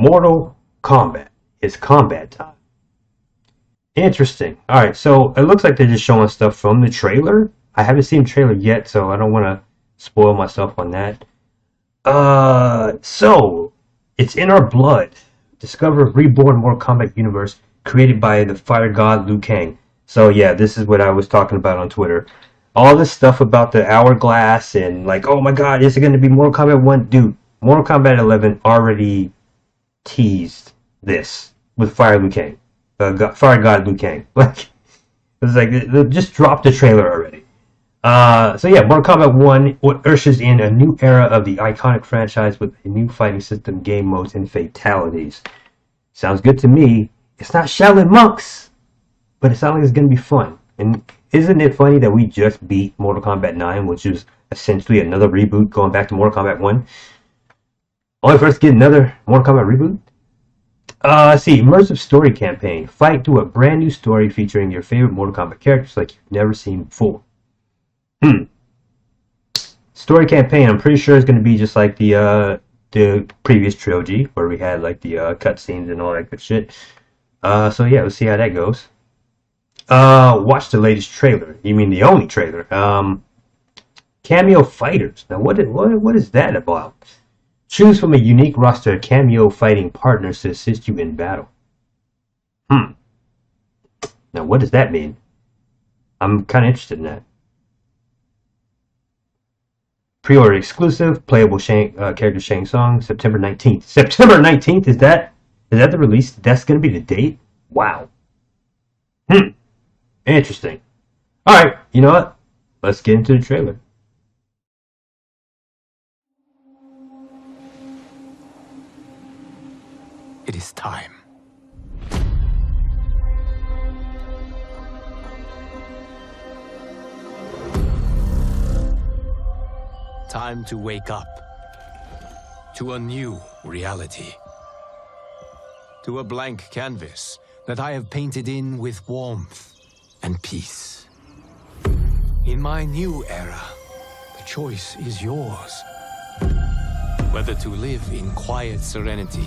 Mortal Kombat. It's combat time. Interesting. All right, so it looks like they're just showing stuff from the trailer. I haven't seen the trailer yet, so I don't want to spoil myself on that. So it's in our blood. Discover reborn Mortal Kombat universe created by the fire god Liu Kang. So yeah, this is what I was talking about on Twitter. All this stuff about the hourglass and like, oh my god, is it going to be Mortal Kombat 1? Dude, Mortal Kombat 11 already teased this with Fire Liu Kang. Fire God Liu Kang. Like, it's like, they just dropped the trailer already. So yeah, Mortal Kombat 1 ushers in a new era of the iconic franchise with a new fighting system, game modes, and fatalities. Sounds good to me. It's not Shaolin monks, but it sounds like it's gonna be fun. And isn't it funny that we just beat Mortal Kombat 9, which is essentially another reboot going back to Mortal Kombat 1? Only for us to get another Mortal Kombat reboot? Let's see, immersive story campaign. Fight through a brand new story featuring your favorite Mortal Kombat characters like you've never seen before. Story campaign, I'm pretty sure it's going to be just like the previous trilogy where we had like the cutscenes and all that good shit. So yeah, let's see how that goes. Watch the latest trailer. You mean the only trailer? Cameo fighters. Now what is that about? Choose from a unique roster of cameo fighting partners to assist you in battle. Now what does that mean? I'm kind of interested in that. Pre-order exclusive, playable character Shang Tsung, September 19th. September 19th, is that the release? That's going to be the date? Wow. Interesting. Alright, you know what? Let's get into the trailer. It is time. Time to wake up to a new reality. To a blank canvas that I have painted in with warmth and peace. In my new era, the choice is yours. Whether to live in quiet serenity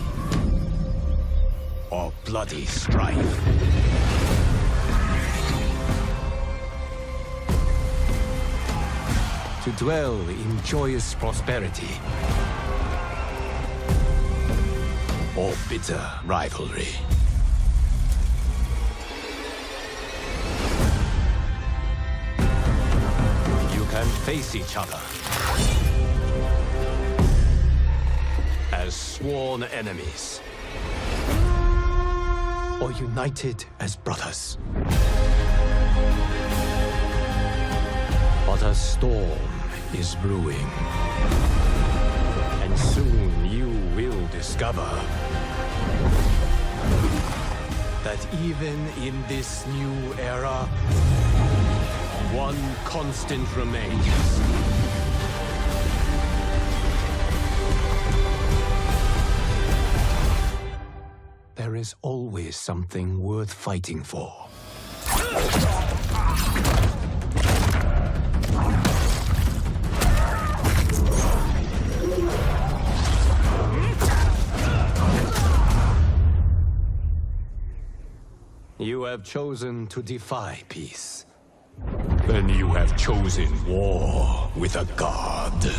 or bloody strife. To dwell in joyous prosperity or bitter rivalry. You can face each other as sworn enemies or united as brothers. But a storm is brewing, and soon you will discover that even in this new era, one constant remains. There is always something worth fighting for. You have chosen to defy peace. Then you have chosen war with a god.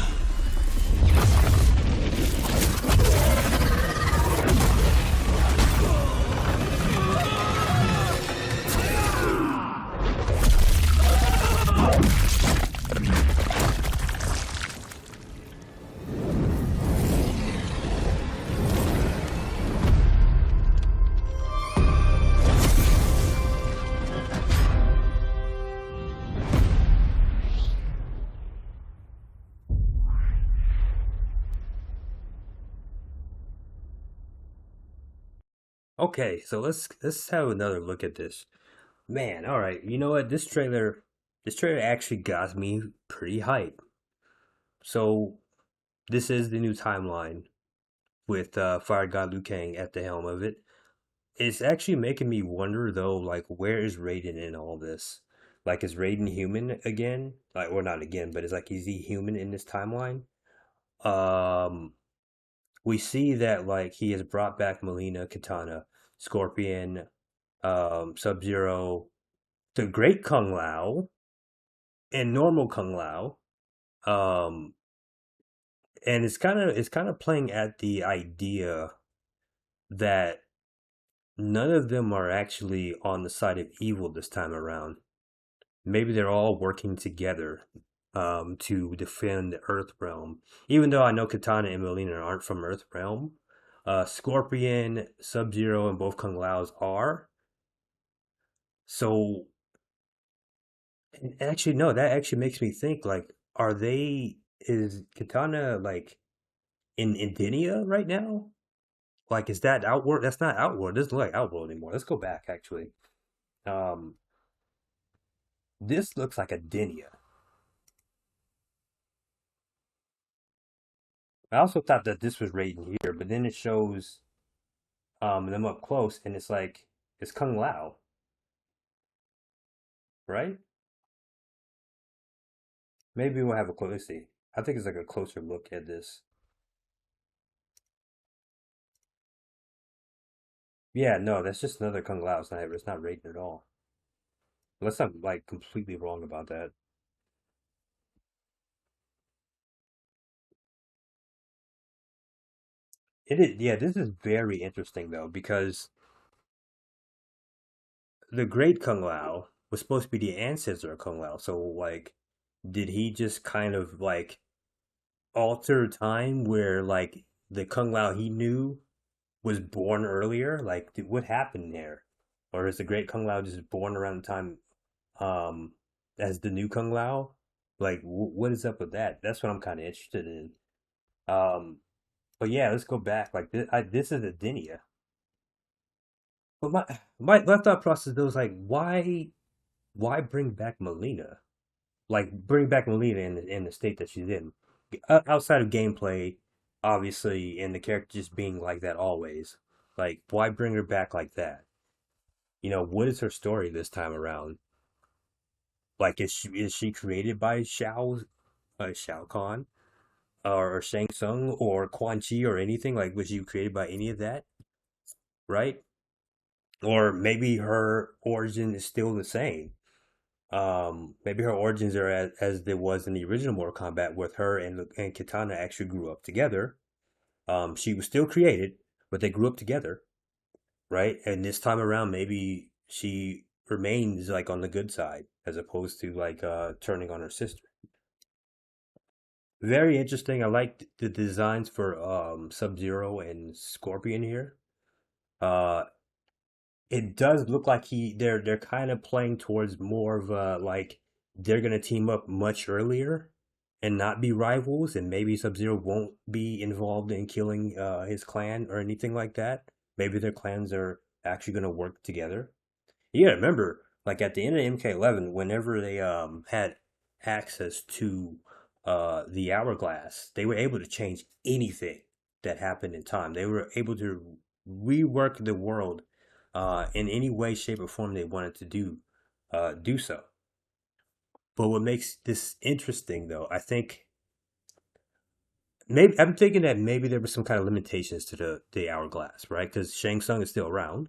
Okay, so let's have another look at this. Man, all right. You know what? This trailer actually got me pretty hype. So this is the new timeline with Fire God Liu Kang at the helm of it. It's actually making me wonder though, like where is Raiden in all this? Like is Raiden human again? Like or not again, but it's like is he human in this timeline? Um we see that like he has brought back Melina, Katana, Scorpion, Sub-Zero, the Great Kung Lao, and normal Kung Lao. Um, and it's kind of playing at the idea that none of them are actually on the side of evil this time around. Maybe they're all working together to defend the Earth Realm. Even though I know Katana and Melina aren't from Earth Realm, Scorpion, Sub Zero, and both Kung Laos are. So, and actually, no, that actually makes me think like, are they, is Katana like in Indinia right now? Like, is that Outworld? That's not Outworld. It doesn't look like Outworld anymore. Let's go back actually. Um, this looks like Adinia. I also thought that this was Raiden here, but then it shows them up close, and it's like it's Kung Lao, right? Maybe we'll have a close. Let's see. I think it's like a closer look at this. Yeah, no, that's just another Kung Lao. It's not Raiden at all. Unless I'm like completely wrong about that. It is. Yeah, this is very interesting though because the Great Kung Lao was supposed to be the ancestor of Kung Lao. So like, did he just kind of like alter time where like the Kung Lao he knew was born earlier? Like, what happened there? Or is the Great Kung Lao just born around the time um as the new Kung Lao? Like, what is up with that? That's what I'm kind of interested in. Um, but yeah, let's go back. Like, this is Adinia. But my thought process though was like, why bring back Melina? Like, bring back Melina in the state that she's in. Outside of gameplay, obviously, and the character just being like that always. Like, why bring her back like that? What is her story this time around? Like, is she created by Shao Kahn, or Shang Tsung, or Quan Chi, or anything? Like, was she created by any of that? Right? Or maybe her origin is still the same. Maybe her origins are as there was in the original Mortal Kombat, with her and Kitana actually grew up together. She was still created, but they grew up together, right? And this time around, maybe she remains like on the good side as opposed to like turning on her sister. Very interesting. I like the designs for Sub-Zero and Scorpion here. Uh, it does look like they're kind of playing towards more of a like they're gonna team up much earlier and not be rivals, and maybe Sub-Zero won't be involved in killing his clan or anything like that. Maybe their clans are actually gonna work together. You gotta remember, like at the end of MK11, whenever they had access to the hourglass, they were able to change anything that happened in time. They were able to rework the world in any way, shape, or form they wanted to do so. But what makes this interesting, though, I think maybe I'm thinking that maybe there was some kind of limitations to the hourglass, right? Because Shang Tsung is still around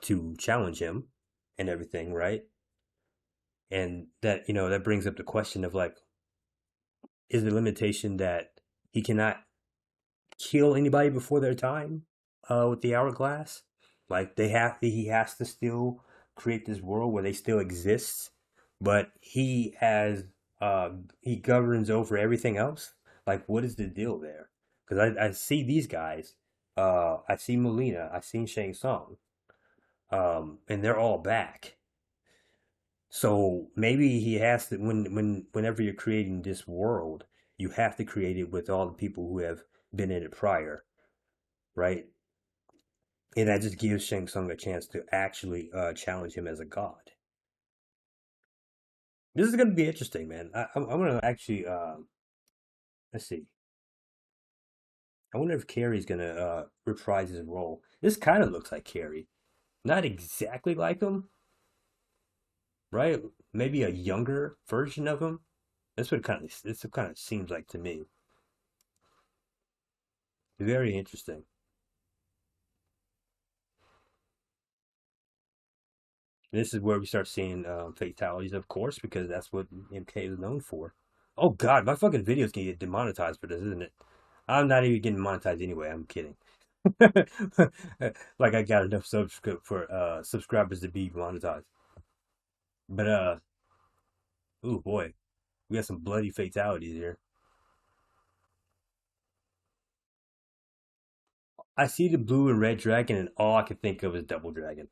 to challenge him and everything, right? And that brings up the question of like, is the limitation that he cannot kill anybody before their time with the hourglass? Like he has to still create this world where they still exist, but he governs over everything else. Like, what is the deal there? Because I see these guys, I see Molina, I seen Shang Tsung, and they're all back. So maybe he has to whenever you're creating this world, you have to create it with all the people who have been in it prior, right? And that just gives Shang Tsung a chance to actually challenge him as a god. This is gonna be interesting, man. I'm gonna actually let's see. I wonder if Carrie's gonna reprise his role. This kind of looks like Carrie, not exactly like him, right? Maybe a younger version of him. That's what it kind of seems like to me. Very interesting. This is where we start seeing fatalities, of course, because that's what MK is known for. Oh God, my fucking videos can get demonetized for this, isn't it? I'm not even getting monetized anyway. I'm kidding. Like I got enough subscribers to be monetized. But oh boy, we got some bloody fatalities here. I see the blue and red dragon, and all I can think of is double dragon.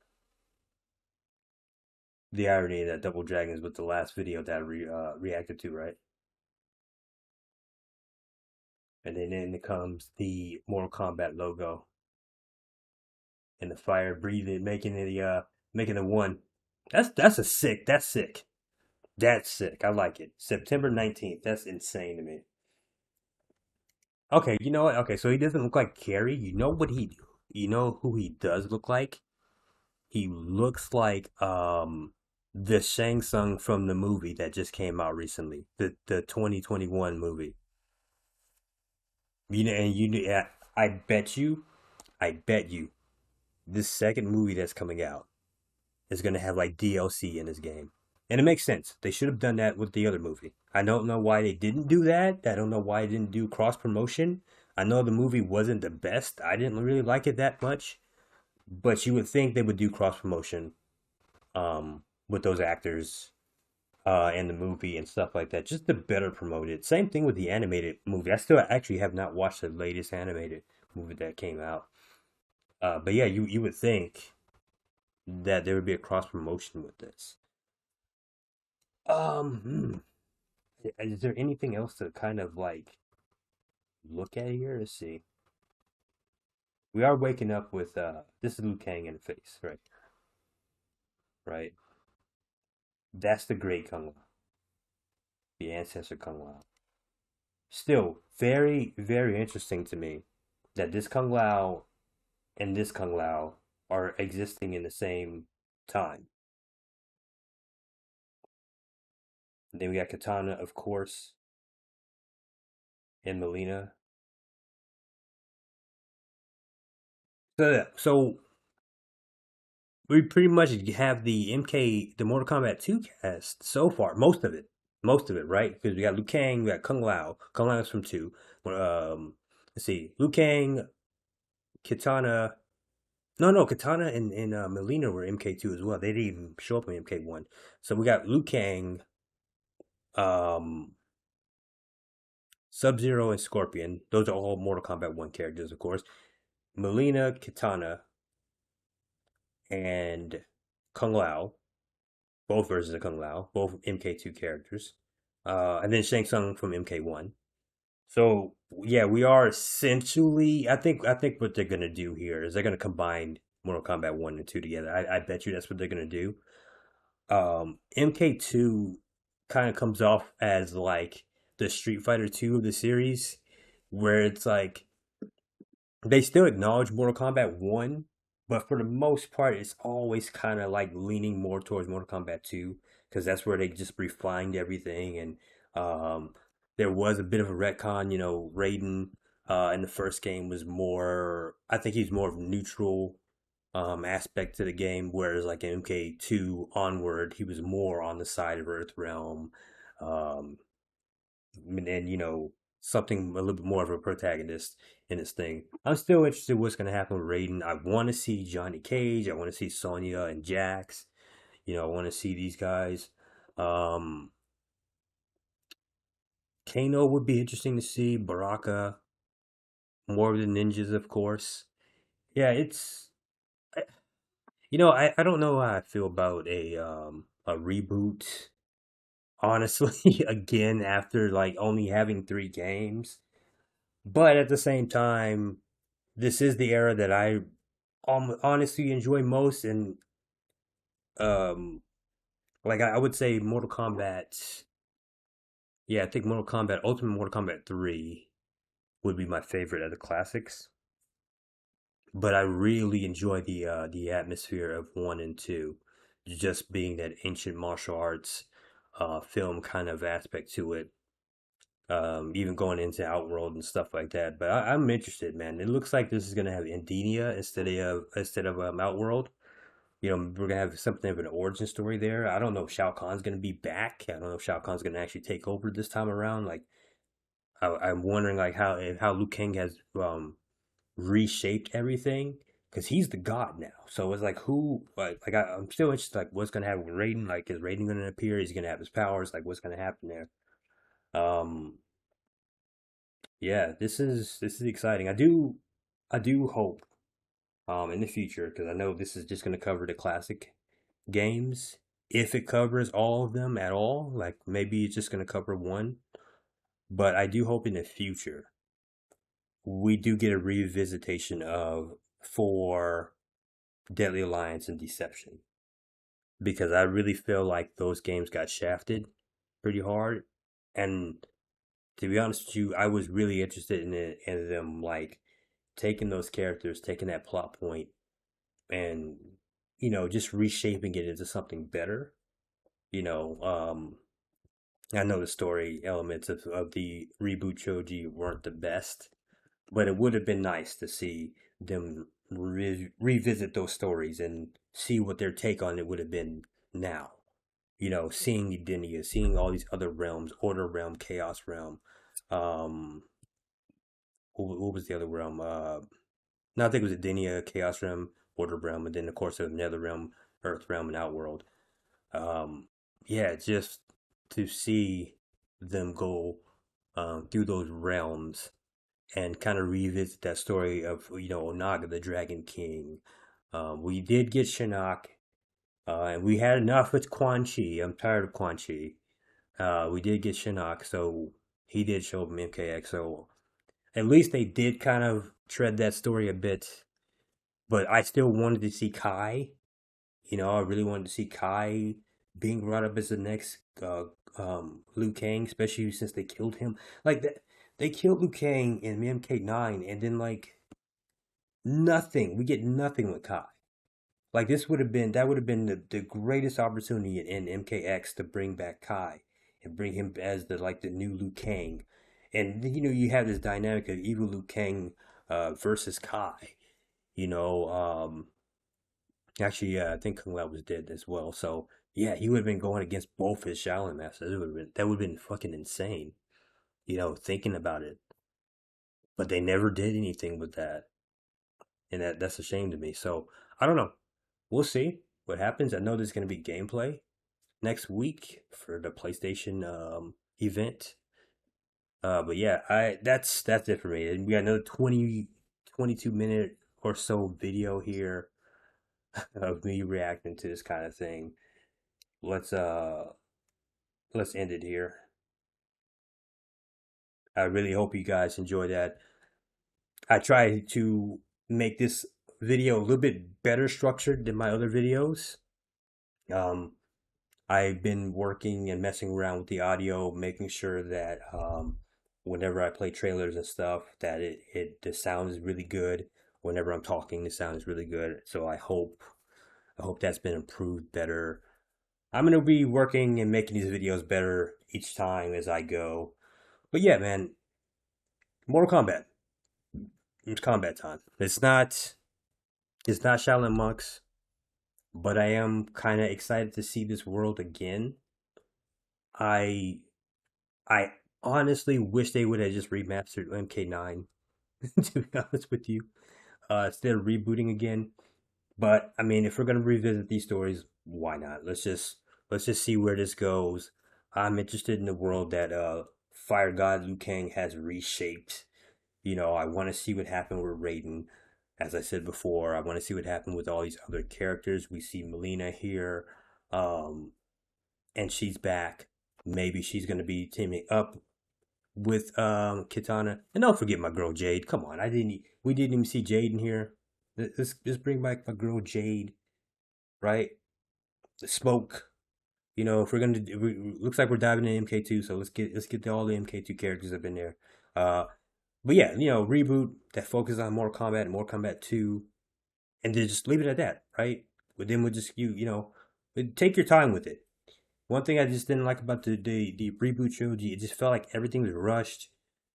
The irony that double dragon is with the last video that I reacted to, right? And then in comes the Mortal Kombat logo and the fire breathing, making the one. That's a sick. That's sick. That's sick. I like it. September 19th. That's insane to me. Okay, you know what? Okay, so he doesn't look like Carrie. You know who he does look like? He looks like the Shang Tsung from the movie that just came out recently, the 2021 movie. Yeah, I bet you, this second movie that's coming out is gonna have like DLC in this game. And it makes sense. They should have done that with the other movie. I don't know why they didn't do that. I don't know why they didn't do cross promotion. I know the movie wasn't the best. I didn't really like it that much, but you would think they would do cross promotion with those actors in the movie and stuff like that, just to better promote it. Same thing with the animated movie. I still actually have not watched the latest animated movie that came out. But yeah, you would think that there would be a cross promotion with this. Is there anything else to kind of like look at here? Let's see. We are waking up with this is Liu Kang in the face, right? Right. That's the great Kung Lao, the ancestor Kung Lao. Still, very, very interesting to me that this Kung Lao and this Kung Lao are existing in the same time. And then we got Katana, of course, and Melina. So we pretty much have the Mortal Kombat 2 cast so far, most of it, right? Because we got Liu Kang, we got Kung Lao. Kung Lao is from 2. Let's see, Liu Kang, Katana. No, Katana and Melina were MK2 as well. They didn't even show up in MK1. So we got Liu Kang, um, Sub Zero, and Scorpion. Those are all Mortal Kombat 1 characters, of course. Melina, Katana, and Kung Lao, both versions of Kung Lao, both MK2 characters. And then Shang Tsung from MK1. So yeah, we are essentially. I think what they're gonna do here is they're gonna combine Mortal Kombat 1 and 2 together. I bet you that's what they're gonna do. MK2 kind of comes off as like the Street Fighter 2 of the series, where it's like they still acknowledge Mortal Kombat 1, but for the most part, it's always kind of like leaning more towards Mortal Kombat 2 because that's where they just refined everything. And um, there was a bit of a retcon, Raiden in the first game was more, I think he's more of a neutral aspect to the game, whereas like in MK2 onward, he was more on the side of Earthrealm. Um, and then something a little bit more of a protagonist in this thing. I'm still interested in what's going to happen with Raiden. I want to see Johnny Cage. I want to see Sonya and Jax. I want to see these guys. Um, Kano would be interesting to see. Baraka, more of the ninjas, of course. Yeah, I don't know how I feel about a reboot. Honestly, again, after like only having 3 games. But at the same time, this is the era that I honestly enjoy most, and um, like I would say Mortal Kombat. Yeah, I think Ultimate Mortal Kombat 3 would be my favorite of the classics. But I really enjoy the atmosphere of 1 and 2, just being that ancient martial arts film kind of aspect to it. even going into Outworld and stuff like that. But I'm interested, man. It looks like this is gonna have India instead of Outworld. You know, we're gonna have something of an origin story there. I don't know if Shao Kahn's gonna be back. I don't know if Shao Kahn's gonna actually take over this time around. Like, I'm wondering like how Liu Kang has reshaped everything because he's the god now. So it's like who I'm still interested like what's gonna happen with Raiden. Like, is Raiden gonna appear? Is he gonna have his powers? Like, what's gonna happen there? Um, yeah, this is exciting. I do hope in the future because I know this is just gonna cover the classic games. If it covers all of them at all, like maybe it's just gonna cover one. But I do hope in the future we do get a revisitation of for Deadly Alliance and Deception because I really feel like those games got shafted pretty hard. And to be honest with you, I was really interested in them like taking those characters, taking that plot point, and just reshaping it into something better. You know, I know the story elements of the reboot trilogy weren't the best, but it would have been nice to see them revisit those stories and see what their take on it would have been now. Seeing Edenia, seeing all these other realms, Order Realm, Chaos Realm. Um, what was the other realm? No, I think it was Edenia, Chaos Realm, Order Realm, and then of course the Nether Realm, Earth Realm, and Outworld. Um, yeah, just to see them go through those realms and kind of revisit that story of Onaga the Dragon King. We did get Shinnok, and we had enough with Quan Chi. I'm tired of Quan Chi. We did get Shinnok, so he did show up in MKX. So at least they did kind of tread that story a bit. But I still wanted to see Kai. I really wanted to see Kai being brought up as the next Liu Kang, especially since they killed him. Like that, they killed Liu Kang in MK9, and then like nothing. We get nothing with Kai. Like that would have been the greatest opportunity in MKX to bring back Kai and bring him as the new Liu Kang. And you have this dynamic of evil Liu Kang versus Kai. You know, actually, yeah, I think Kung Lao was dead as well. So yeah, he would have been going against both his Shaolin masters. That would have been fucking insane. Thinking about it. But they never did anything with that, and that's a shame to me. So I don't know. We'll see what happens. I know there's going to be gameplay next week for the PlayStation event. But yeah, I that's it for me. And we got another 22 minute or so video here of me reacting to this kind of thing. Let's uh let's end it here. I really hope you guys enjoy that. I try to make this video a little bit better structured than my other videos. Um, I've been working and messing around with the audio, making sure that whenever I play trailers and stuff, that the sound is really good. Whenever I'm talking, the sound is really good. So I hope that's been improved better. I'm gonna be working and making these videos better each time as I go. But yeah, man, Mortal Kombat. It's combat time. It's not Shaolin Monks, but I am kind of excited to see this world again. I I honestly wish they would have just remastered MK9, to be honest with you, instead of rebooting again. But I mean, if we're gonna revisit these stories, why not? Let's just see where this goes. I'm interested in the world that Fire God Liu Kang has reshaped. I want to see what happened with Raiden. As I said before, I want to see what happened with all these other characters. We see Melina here, um, and she's back. Maybe she's gonna be teaming up with Kitana. And don't forget my girl Jade. Come on, we didn't even see Jade in here. Let's bring back my girl Jade, right? The smoke. If we're gonna looks like we're diving into MK2, so let's get all the MK2 characters up in there. But yeah, reboot that focus on Mortal Kombat and Mortal Kombat 2, and then just leave it at that, right? But then we'll just take your time with it. One thing I just didn't like about the reboot trilogy, it just felt like everything was rushed.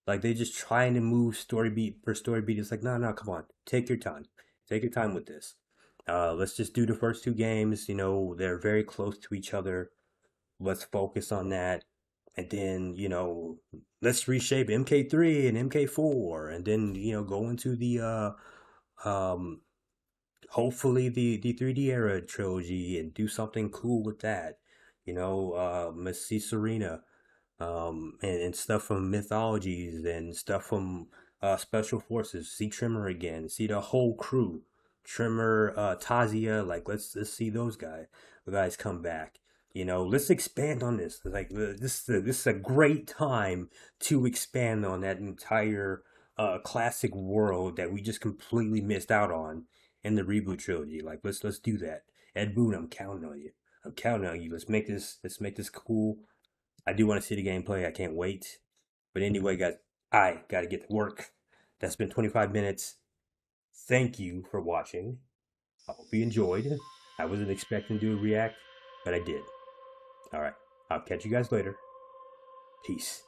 Like they just trying to move story beat for story beat. It's like, no, no, come on, take your time, take your time with this. Let's just do the first two games. You know, they're very close to each other. Let's focus on that, and then let's reshape MK3 and MK4, and then go into the um hopefully the 3D era trilogy and do something cool with that. Miss C Serena, and stuff from mythologies and stuff from special forces. See Trimmer again. See the whole crew. Trimmer, Tazia. Like let's see those guys come back. Let's expand on this. Like this is a great time to expand on that entire classic world that we just completely missed out on in the reboot trilogy. Like let's do that. Ed Boon, I'm counting on you. I'm counting on you. Let's make this cool. I do want to see the gameplay. I can't wait. But anyway, guys, I got to get to work. That's been 25 minutes. Thank you for watching. I hope you enjoyed. I wasn't expecting to do a react, but I did. All right. I'll catch you guys later. Peace.